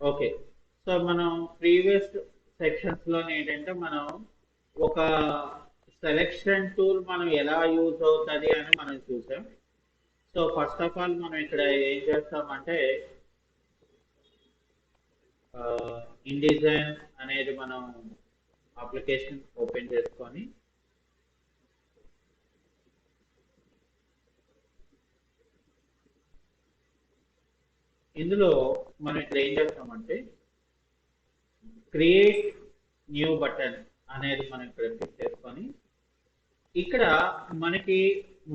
Okay. So మనం previous sections లో ఏంటంటే మనం ఒక సెలెక్షన్ టూల్ మనం ఎలా యూజ్ అవుతుంది అని మనం చూసాం. సో ఫస్ట్ ఆఫ్ ఆల్ మనం ఇక్కడ ఏం చేస్తామంటే ఇండిజైన్ అనేది మనం అప్లికేషన్ ఓపెన్ చేసుకొని ఇందులో మనం ఇక్కడ ఏం చేస్తామంటే క్రియేట్ న్యూ బటన్ అనేది మనం ఇక్కడ క్లిక్ చేసుకొని ఇక్కడ మనకి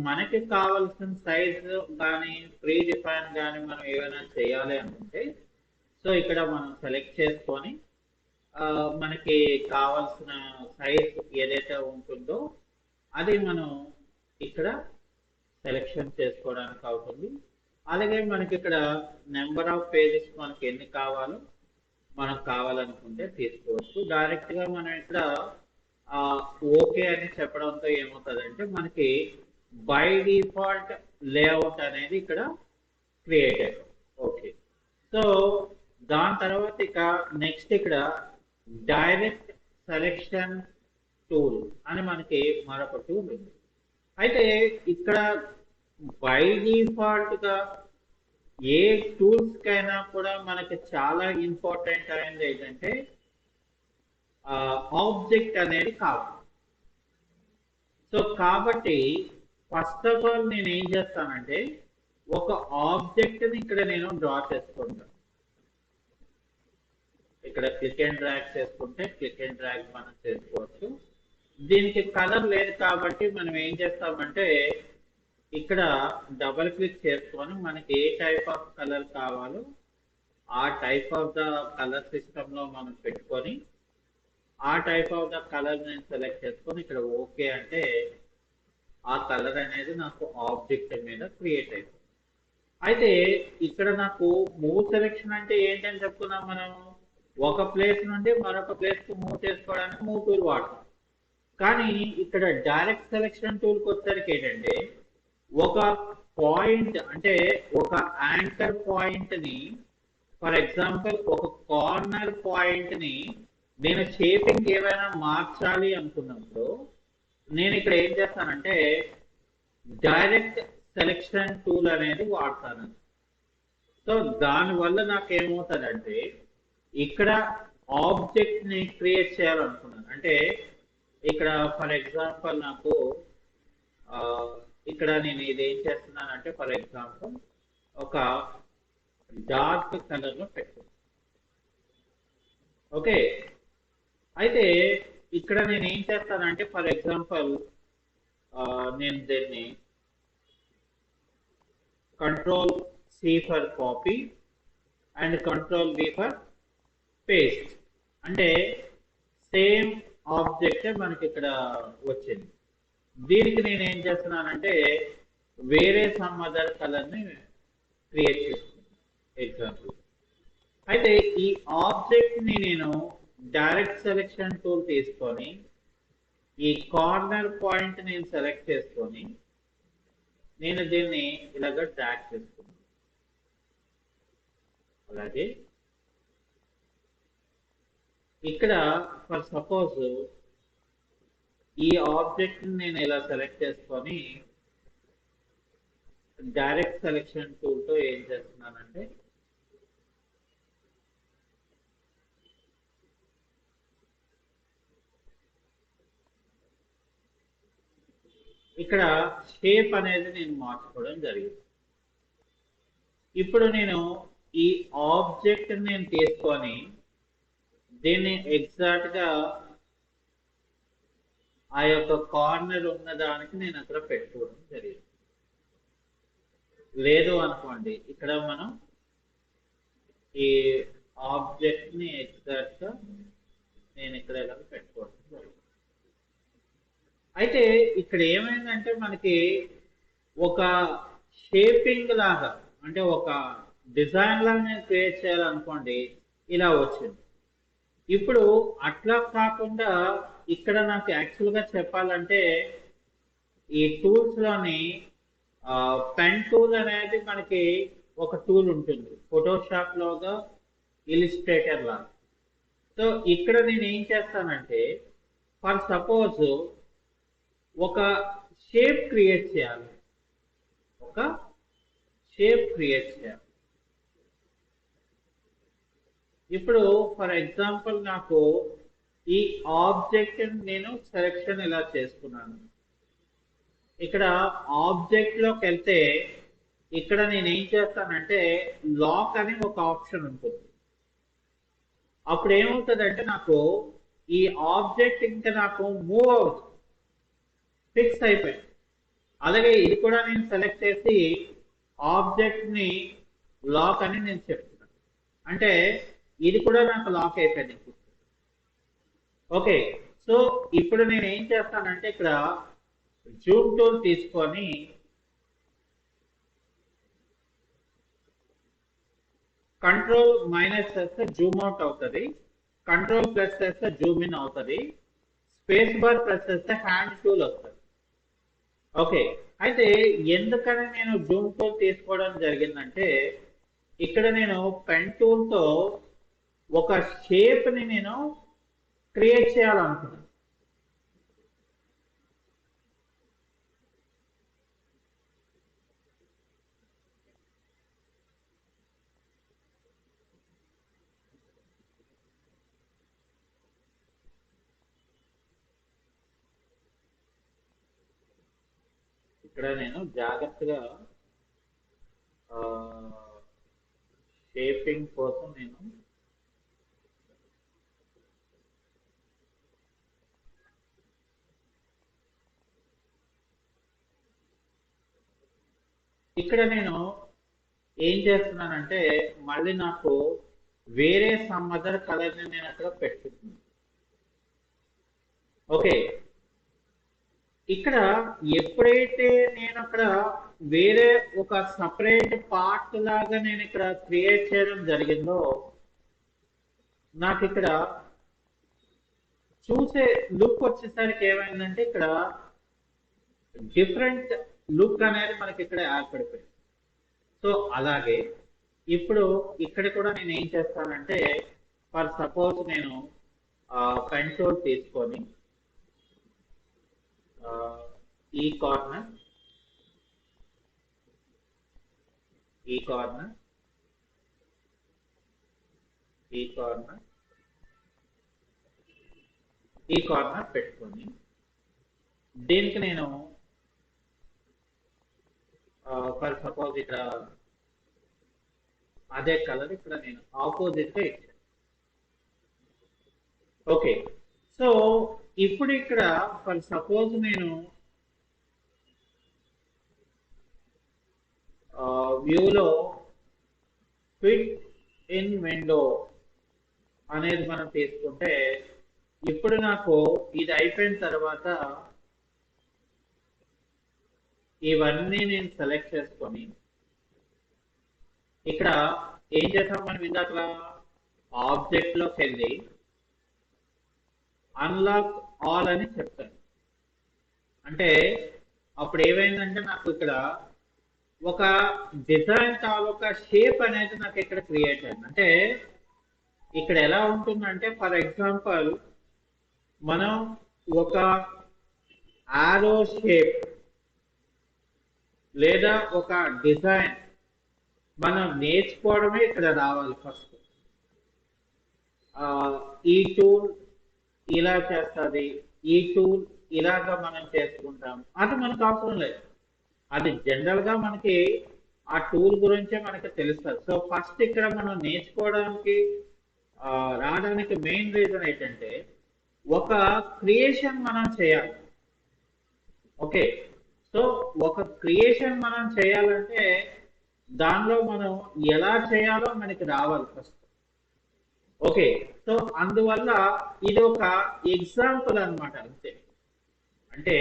మనకి కావాల్సిన సైజ్ కానీ ప్రీ డిఫైన్ కానీ మనం ఏమైనా చేయాలి అనుకుంటే సో ఇక్కడ మనం సెలెక్ట్ చేసుకొని మనకి కావాల్సిన సైజ్ ఏదైతే ఉంటుందో అది మనం ఇక్కడ సెలెక్షన్ చేసుకోవడానికి అవుతుంది. అలాగే మనకి ఇక్కడ నెంబర్ ఆఫ్ పేజెస్ మనకి ఎన్ని కావాలో మనకు కావాలనుకుంటే తీసుకోవచ్చు. డైరెక్ట్ గా మనం ఇక్కడ ఓకే అని చెప్పడంతో ఏమవుతుందంటే మనకి బై డిఫాల్ట్ లేఅవుట్ అనేది ఇక్కడ క్రియేట్ అవుతుంది. ఓకే. సో దాని తర్వాత ఇక నెక్స్ట్ ఇక్కడ డైరెక్ట్ సెలెక్షన్ టూల్ అని మనకి మరొక టూల్ ఉంది. అయితే ఇక్కడ బై డిఫాల్ట్ గా ఏ టూల్స్ కైనా కూడా మనకి చాలా ఇంపార్టెంట్ అయింది ఏంటంటే ఆబ్జెక్ట్ అనేది కావాలి. సో కాబట్టి ఫస్ట్ ఆఫ్ ఆల్ నేను ఏం చేస్తానంటే ఒక ఆబ్జెక్ట్ ని ఇక్కడ నేను డ్రా చేసుకుంటాను. ఇక్కడ క్లిక్ అండ్ డ్రాగ్ చేసుకుంటే క్లిక్ అండ్ డ్రాగ్ మనం చేసుకోవచ్చు. దీనికి కలర్ లేదు కాబట్టి మనం ఏం చేస్తామంటే ఇక్కడ డబుల్ క్లిక్ చేసుకొని మనకి ఏ టైప్ ఆఫ్ కలర్ కావాలో ఆ type of the colour system లో మనం పెట్టుకొని ఆ టైప్ ఆఫ్ ద కలర్ నేను సెలెక్ట్ చేసుకొని ఇక్కడ ఓకే అంటే ఆ కలర్ అనేది నాకు ఆబ్జెక్ట్ మీద క్రియేట్ అయిపోతుంది. అయితే ఇక్కడ నాకు మూవ్ సెలెక్షన్ అంటే ఏంటని చెప్పుకున్నాం మనం ఒక ప్లేస్ నుండి మరొక ప్లేస్ కు మూవ్ చేసుకోవడానికి మూవ్ టూల్ వాడతాం. కానీ ఇక్కడ డైరెక్ట్ సెలెక్షన్ టూల్కి వచ్చేసరికి ఏంటంటే ఒక పాయింట్ అంటే ఒక యాంకర్ పాయింట్ ని ఫర్ ఎగ్జాంపుల్ ఒక కార్నర్ పాయింట్ ని నేను షేపింగ్ ఏమైనా మార్చాలి అనుకున్నప్పుడు నేను ఇక్కడ ఏం చేస్తానంటే డైరెక్ట్ సెలెక్షన్ టూల్ అనేది వాడతాను. సో దానివల్ల నాకు ఏమవుతుందంటే ఇక్కడ ఆబ్జెక్ట్ ని క్రియేట్ చేయాలనుకున్నాను. అంటే ఇక్కడ ఫర్ ఎగ్జాంపుల్ నాకు ఇక్కడ నేను ఇది ఏం చేస్తున్నానంటే ఫర్ ఎగ్జాంపుల్ ఒక డార్క్ కలర్ లో పెట్టుకున్నాను. ఓకే. అయితే ఇక్కడ నేను ఏం చేస్తానంటే ఫర్ ఎగ్జాంపుల్ నేను దీన్ని control c for copy and control v for paste అంటే సేమ్ ఆబ్జెక్ట్ మనకి ఇక్కడ వచ్చింది. దీనికి నేను ఏం చేస్తున్నానంటే వేరే సమ్ అదర్ కలర్ ని క్రియేట్ చేస్తున్నాను ఎగ్జాంపుల్. అయితే ఈ ఆబ్జెక్ట్ ని నేను డైరెక్ట్ సెలెక్షన్ టూల్ తీసుకొని ఈ కార్నర్ పాయింట్ నేను సెలెక్ట్ చేసుకొని నేను దీన్ని ఇలాగ డ్రాగ్ చేసుకున్నాను. అలాగే ఇక్కడ ఫర్ సపోజ్ ఈ ఆబ్జెక్ట్ నేను ఇలా సెలెక్ట్ చేసుకొని డైరెక్ట్ సెలెక్షన్ టూల్ తో ఏం చేస్తున్నానంటే ఇక్కడ షేప్ అనేది నేను మార్చుకోవడం జరిగింది. ఇప్పుడు నేను ఈ ఆబ్జెక్ట్ నేను తీసుకొని దీన్ని ఎగ్జాక్ట్ గా ఆ యొక్క కార్నర్ ఉన్న దానికి నేను అక్కడ పెట్టుకోవడం జరిగింది. లేదు అనుకోండి ఇక్కడ మనం ఈ ఆబ్జెక్ట్ ని ఎగ్జాక్ట్ గా నేను ఇక్కడ ఇలా పెట్టుకోవడం జరిగింది. అయితే ఇక్కడ ఏమైందంటే మనకి ఒక షేపింగ్ లాగా అంటే ఒక డిజైన్ లాగా నేను క్రియేట్ చేయాలనుకోండి ఇలా వచ్చింది. ఇప్పుడు అట్లా కాకుండా ఇక్కడ నాకు యాక్చువల్ గా చెప్పాలంటే ఈ టూల్స్ లోని పెన్ టూల్ అనేది మనకి ఒక టూల్ ఉంటుంది. ఫోటోషాప్ లోగా ఇలిస్ట్రేటర్ లాగా. సో ఇక్కడ నేను ఏం చేస్తానంటే ఫర్ సపోజ్ ఒక షేప్ క్రియేట్ చేయాలి. ఒక షేప్ క్రియేట్ చేయాలి. ఇప్పుడు ఫర్ ఎగ్జాంపుల్ నాకు ఈ ఆబ్జెక్ట్ నేను సెలెక్షన్ ఇలా చేసుకున్నాను. ఇక్కడ ఆబ్జెక్ట్ లోకి వెళ్తే ఇక్కడ నేను ఏం చేస్తానంటే లాక్ అని ఒక ఆప్షన్ ఉంటుంది. అప్పుడు ఏమవుతుందంటే నాకు ఈ ఆబ్జెక్ట్ ఇంకా నాకు మూవ్ అవుతుంది, ఫిక్స్ అయిపోయింది. అలాగే ఇది కూడా నేను సెలెక్ట్ చేసి ఆబ్జెక్ట్ ని లాక్ అని నేను చెప్తున్నాను. అంటే ఇది కూడా నాకు లాక్ అయిపోయింది. ఓకే, సో ఇప్పుడు నేను ఏం చేస్తానంటే ఇక్కడ జూమ్ టూల్ తీసుకొని కంట్రోల్ మైనస్ చేస్తే జూమ్ అవుట్ అవుతుంది, కంట్రోల్ ప్లస్ చేస్తే జూమ్ ఇన్ అవుతుంది, స్పేస్ బార్ ప్రెస్ చేస్తే హ్యాండ్ టూల్ వస్తుంది. ఓకే, అయితే ఎందుకని నేను జూమ్ టూల్ తీసుకోవడం జరిగిందంటే ఇక్కడ నేను పెన్ టూల్ తో ఒక షేప్ ని నేను క్రియేట్ చేయాలనుకున్నాను. ఇక్కడ నేను జాగ్రత్తగా షేపింగ్ కోసం నేను ఇక్కడ నేను ఏం చేస్తున్నానంటే మళ్ళీ నాకు వేరే సమ్ అదర్ కలర్ ని నేను అక్కడ పెట్టుకుంటున్నాను. ఓకే, ఇక్కడ ఎప్పుడైతే నేను అక్కడ వేరే ఒక సపరేట్ పార్ట్ లాగా నేను ఇక్కడ క్రియేట్ చేయడం జరిగిందో నాకు ఇక్కడ చూసే లుక్ వచ్చేసరికి ఏమైందంటే ఇక్కడ డిఫరెంట్ లుక్ అనేది మనకి ఇక్కడ ఏర్పడిపోయింది. సో అలాగే ఇప్పుడు ఇక్కడ కూడా నేను ఏం చేస్తానంటే ఫర్ సపోజ్ నేను పెన్ టూల్ తీసుకొని ఈ కార్నర్ ఈ కార్నర్ ఈ కార్నర్ ఈ కార్నర్ పెట్టుకొని దీనికి నేను ఫర్ సపోజ్ ఇక్కడ అదే కలర్ ఇక్కడ నేను ఆపోజిట్ గా ఇచ్చాను. ఓకే, సో ఇప్పుడు ఇక్కడ ఫర్ సపోజ్ నేను వ్యూలో ఫిట్ ఇన్ విండో అనేది మనం తీసుకుంటే ఇప్పుడు నాకు ఇది అయిపోయిన తర్వాత ఇవన్నీ నేను సెలెక్ట్ చేసుకొని ఇక్కడ ఏం చేసాం మనం ఇందాక ఆబ్జెక్ట్ లోకి వెళ్ళి అన్లాక్ ఆల్ అని చెప్తాను. అంటే అప్పుడు ఏమైందంటే నాకు ఇక్కడ ఒక డిజైన్ తాలూకా షేప్ అనేది నాకు ఇక్కడ క్రియేట్ అయింది. అంటే ఇక్కడ ఎలా ఉంటుందంటే ఫర్ ఎగ్జాంపుల్ మనం ఒక ఆరో షేప్ లేదా ఒక డిజైన్ మనం నేర్చుకోవడమే ఇక్కడ రావాలి. ఫస్ట్ ఈ టూల్ ఇలా చేస్తుంది, ఈ టూల్ ఇలాగా మనం చేసుకుంటాం, అది మనకు అవసరం లేదు. అది జనరల్ గా మనకి ఆ టూల్ గురించే మనకి తెలుస్తుంది. సో ఫస్ట్ ఇక్కడ మనం నేర్చుకోవడానికి రావడానికి మెయిన్ రీజన్ ఏంటంటే ఒక క్రియేషన్ మనం చేయాలి. ఓకే, సో ఒక క్రియేషన్ మనం చేయాలంటే దానిలో మనం ఎలా చేయాలో మనకి రావాలి ఫస్ట్. ఓకే, సో అందువల్ల ఇది ఒక ఎగ్జాంపుల్ అన్నమాట. అంతే, అంటే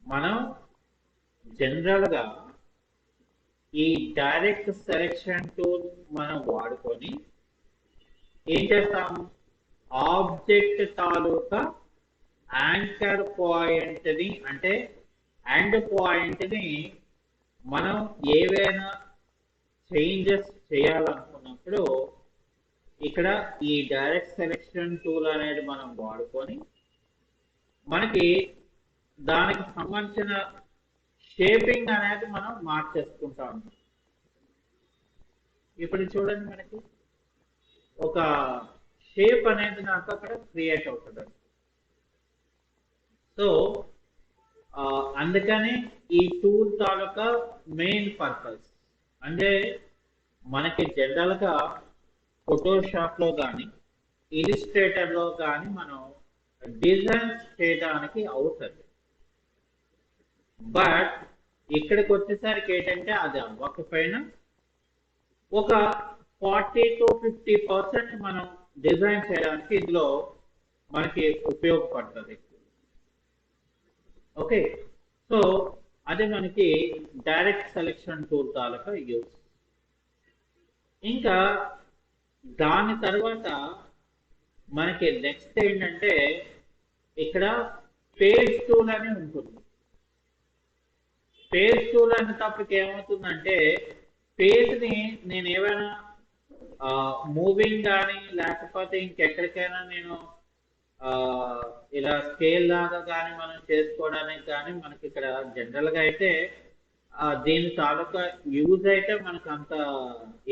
మనం జనరల్ గా ఈ డైరెక్ట్ సెలెక్షన్ టూల్ మనం వాడుకొని ఏం చేస్తాం, ఆబ్జెక్ట్ తాలూకా యాంకర్ పాయింట్ ని అంటే ఎండ్ పాయింట్ ని మనం ఏవైనా చేంజెస్ చేయాలనుకున్నప్పుడు ఇక్కడ ఈ డైరెక్ట్ సెలెక్షన్ టూల్ అనేది మనం వాడుకొని మనకి దానికి సంబంధించిన షేపింగ్ అనేది మనం మార్చేసుకుంటాం. ఇప్పుడు చూడండి, మనకి ఒక షేప్ అనేది నాకు అక్కడ క్రియేట్ అవుతుంది. సో అందుకని ఈ టూల్ తాలూకా మెయిన్ పర్పస్ అంటే మనకి జనరల్గా ఫోటోషాప్లో కానీ ఇలిస్ట్రేటర్లో కానీ మనం డిజైన్స్ చేయడానికి అవుతుంది. బట్ ఇక్కడికి వచ్చేసరికి ఏంటంటే అది అవ్వకపోయినా ఒక 40 to 50% మనం డిజైన్ చేయడానికి ఇందులో మనకి ఉపయోగపడుతుంది. ఓకే, సో అది మనకి డైరెక్ట్ సెలెక్షన్ టూల్ తాలూకా యూజ్. ఇంకా దాని తర్వాత మనకి నెక్స్ట్ ఏంటంటే ఇక్కడ పేజ్ టూల్ అని ఉంటుంది. పేజ్ టూల్ అనేటప్పటికి ఏమవుతుందంటే పేజ్ని నేను ఏమైనా మూవింగ్ కానీ లేకపోతే ఇంకెక్కడికైనా నేను ఇలా స్కేల్ లాగా కానీ మనం చేసుకోవడానికి కానీ మనకి ఇక్కడ జనరల్గా అయితే దీని తాలూకా యూజ్ అయితే మనకు అంత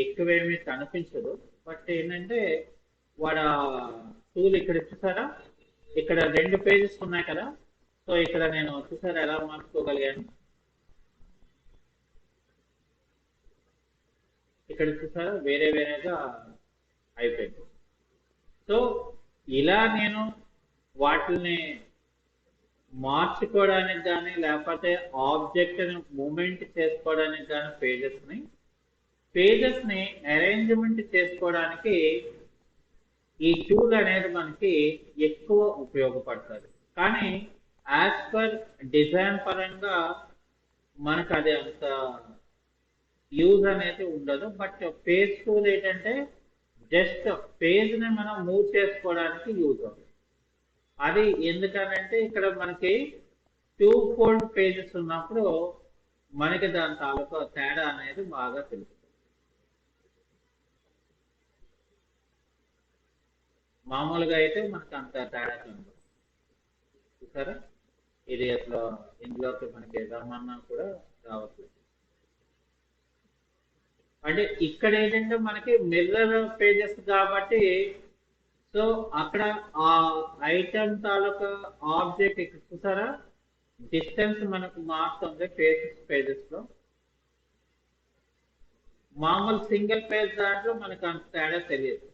ఎక్కువేమీ కనిపించదు. బట్ ఏంటంటే వాడు టూల్ ఇక్కడ చూసారా, ఇక్కడ 2 పేజెస్ ఉన్నాయి కదా. సో ఇక్కడ నేను చూసారా ఎలా మార్చుకోగలిగాను. ఇక్కడ చూసారా వేరే వేరేగా అయిపోయింది. సో ఇలా నేను వాటిని మార్చుకోవడానికి కానీ లేకపోతే ఆబ్జెక్ట్ మూమెంట్ చేసుకోవడానికి కానీ పేజెస్ని అరేంజ్మెంట్ చేసుకోవడానికి ఈ టూల్ అనేది మనకి ఎక్కువ ఉపయోగపడుతుంది. కానీ యాజ్ పర్ డిజైన్ పరంగా మనకు అది అంత యూజ్ అనేది ఉండదు. బట్ పేజ్ టూల్ ఏంటంటే జస్ట్ పేజ్ని మనం మూవ్ చేసుకోవడానికి యూజ్ అవుతుంది. అది ఎందుకనంటే ఇక్కడ మనకి 2 fold పేజెస్ ఉన్నప్పుడు మనకి దాని తాలూకా తేడా అనేది బాగా తెలుస్తుంది. మామూలుగా అయితే మనకు అంత తేడా కనబడదు. చూసారా, ఇది అసలు ఇందులోకి మనకి రమ్మన్నా కూడా రావట్లేదు. అంటే ఇక్కడ ఏంటంటే మనకి మిర్రర్ పేజెస్ కాబట్టి సో అక్కడ ఆ ఐటమ్ తాలూకా ఆబ్జెక్ట్ ఇక్కడ చూసారా డిస్టెన్స్ మనకు మారుతుంది పేజెస్ లో. మామూలు సింగిల్ పేజ్ దాంట్లో మనకు అంత తేడా తెలియదు.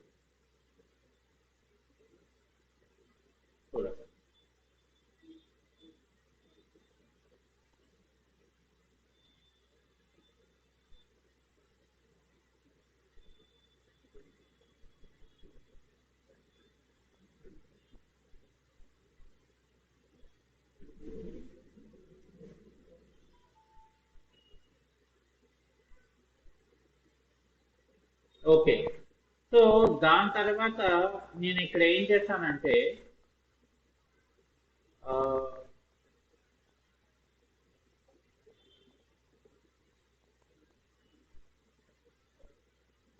చూడండి, ఓకే. సో దాని తర్వాత నేను ఇక్కడ ఏం చేశానంటే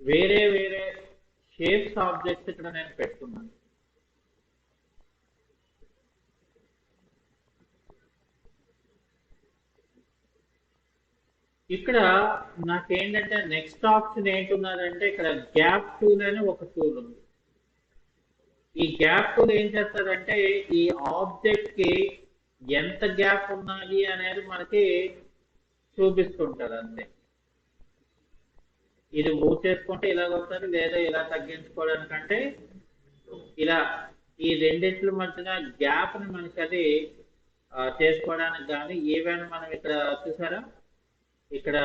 వేరే వేరే షేప్స్ ఆబ్జెక్ట్స్ ఇక్కడ నేను పెట్టుకున్నాను. ఇక్కడ నాకేంటంటే నెక్స్ట్ ఆప్షన్ ఏంటున్నదంటే ఇక్కడ గ్యాప్ టూల్ అని ఒక టూల్ ఉంది. ఈ గ్యాప్ టూల్ ఏం చేస్తుందంటే ఈ ఆబ్జెక్ట్ కి ఎంత గ్యాప్ ఉన్నది అనేది మనకి చూపిస్తుంటది అంతే. ఇది మూవ్ చేసుకుంటే ఇలాగ వస్తుంది, లేదా ఇలా తగ్గించుకోవడానికంటే ఇలా ఈ రెండింటి మధ్యన గ్యాప్ ని మనకి అది చేసుకోవడానికి కానీ ఈవెన్ మనం ఇక్కడ చూసారా ఇక్కడ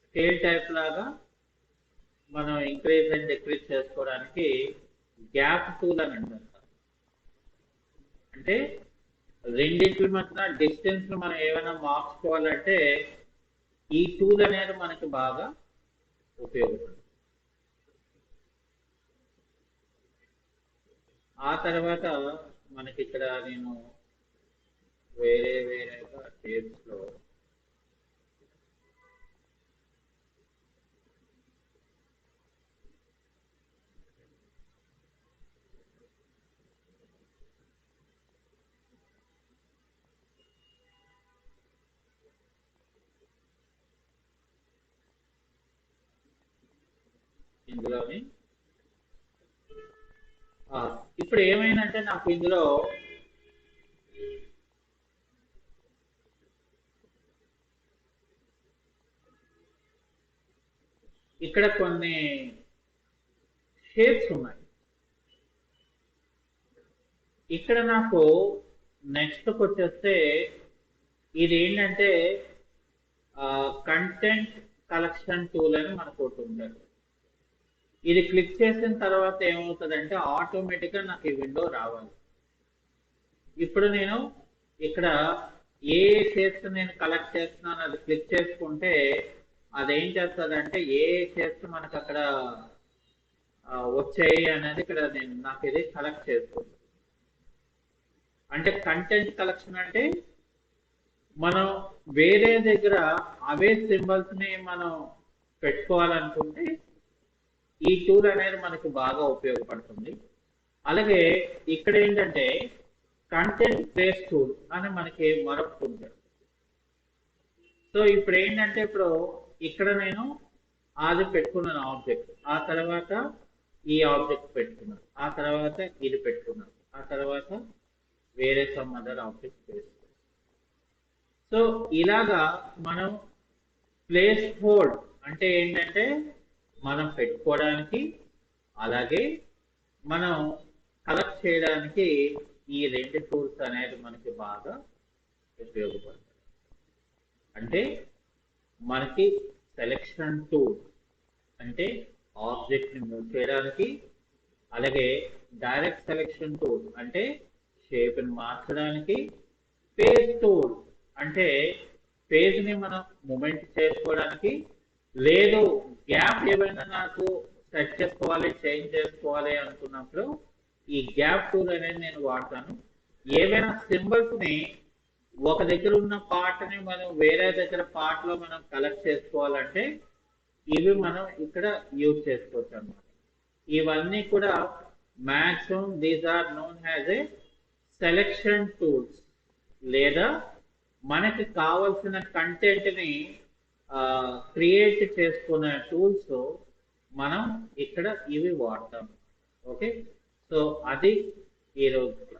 స్కేల్ టైప్ లాగా మనం ఇంక్రీజ్ అండ్ డిక్రీజ్ చేసుకోవడానికి గ్యాప్ టూల్ అని అంటారు. అంటే రెండింటి మధ్య డిస్టెన్స్ మనం ఏమైనా మార్చుకోవాలంటే ఈ టూల్ అనేది మనకి బాగా ఉపయోగపడుతుంది. ఆ తర్వాత మనకి ఇక్కడ నేను వేరే వేరేగా షేప్స్ లో ఇందులోని ఇప్పుడు ఏమైందంటే నాకు ఇందులో ఇక్కడ కొన్ని షేప్స్ ఉన్నాయి. ఇక్కడ నాకు నెక్స్ట్ వచ్చేస్తే ఇది ఏంటంటే కంటెంట్ కలెక్షన్ టూల్ అని మనకు ఒకటి ఉంటుంది. ఇది క్లిక్ చేసిన తర్వాత ఏమవుతుందంటే ఆటోమేటిక్గా నాకు ఈ విండో రావాలి. ఇప్పుడు నేను ఇక్కడ ఏ షేప్స్ నేను కలెక్ట్ చేస్తున్నాను అది క్లిక్ చేసుకుంటే అదేం చేస్తుందంటే ఏ షేప్స్ మనకు అక్కడ వచ్చాయి అనేది ఇక్కడ నాకు ఇది కలెక్ట్ చేస్తుంది. అంటే కంటెంట్ కలెక్షన్ అంటే మనం వేరే దగ్గర అవే సింబల్స్ ని మనం పెట్టుకోవాలనుకుంటే ఈ టూల్ అనేది మనకి బాగా ఉపయోగపడుతుంది. అలాగే ఇక్కడ ఏంటంటే కంటెంట్ ప్లేస్ టూల్ అని మనకి మరొక ఉంటుంది. సో ఇప్పుడు ఏంటంటే ఇప్పుడు ఇక్కడ నేను అది పెట్టుకున్నాను ఆబ్జెక్ట్, ఆ తర్వాత ఈ ఆబ్జెక్ట్ పెట్టుకున్నాను, ఆ తర్వాత ఇది పెట్టుకున్నాను, ఆ తర్వాత వేరే సమ్ అదర్ ఆబ్జెక్ట్ పెట్టుకున్నాను. సో ఇలాగా మనం ప్లేస్ హోల్డ్ అంటే ఏంటంటే మనం పెట్టుకోవడానికి అలాగే మనం కలెక్ట్ చేయడానికి ఈ రెండు టూల్స్ అనేది మనకి బాగా ఉపయోగపడతాయి. అంటే మనకి సెలెక్షన్ టూల్ అంటే ఆబ్జెక్ట్ ని మూవ్ చేయడానికి, అలాగే డైరెక్ట్ సెలెక్షన్ టూల్ అంటే షేప్ ని మార్చడానికి, పేజ్ టూల్ అంటే పేజ్ ని మనం మూమెంట్ చేసుకోవడానికి, లేదు గ్యాప్ ఏమైనా నాకు సెట్ చేసుకోవాలి చేంజ్ చేసుకోవాలి అనుకున్నప్పుడు ఈ గ్యాప్ టూల్ అనేది నేను వాడతాను. ఏవైనా సింబల్స్ ని ఒక దగ్గర ఉన్న పార్ట్ ని మనం వేరే దగ్గర పార్ట్ లో మనం కలెక్ట్ చేసుకోవాలంటే ఇవి మనం ఇక్కడ యూజ్ చేసుకోవచ్చు అన్నమాట. ఇవన్నీ కూడా maximum these are known as a selection tools, లేదా మనకి కావలసిన కంటెంట్ ని క్రియేట్ చేసుకునే టూల్స్ మనం ఇక్కడ ఇవి వాడతాం. ఓకే, సో అది ఈరోజు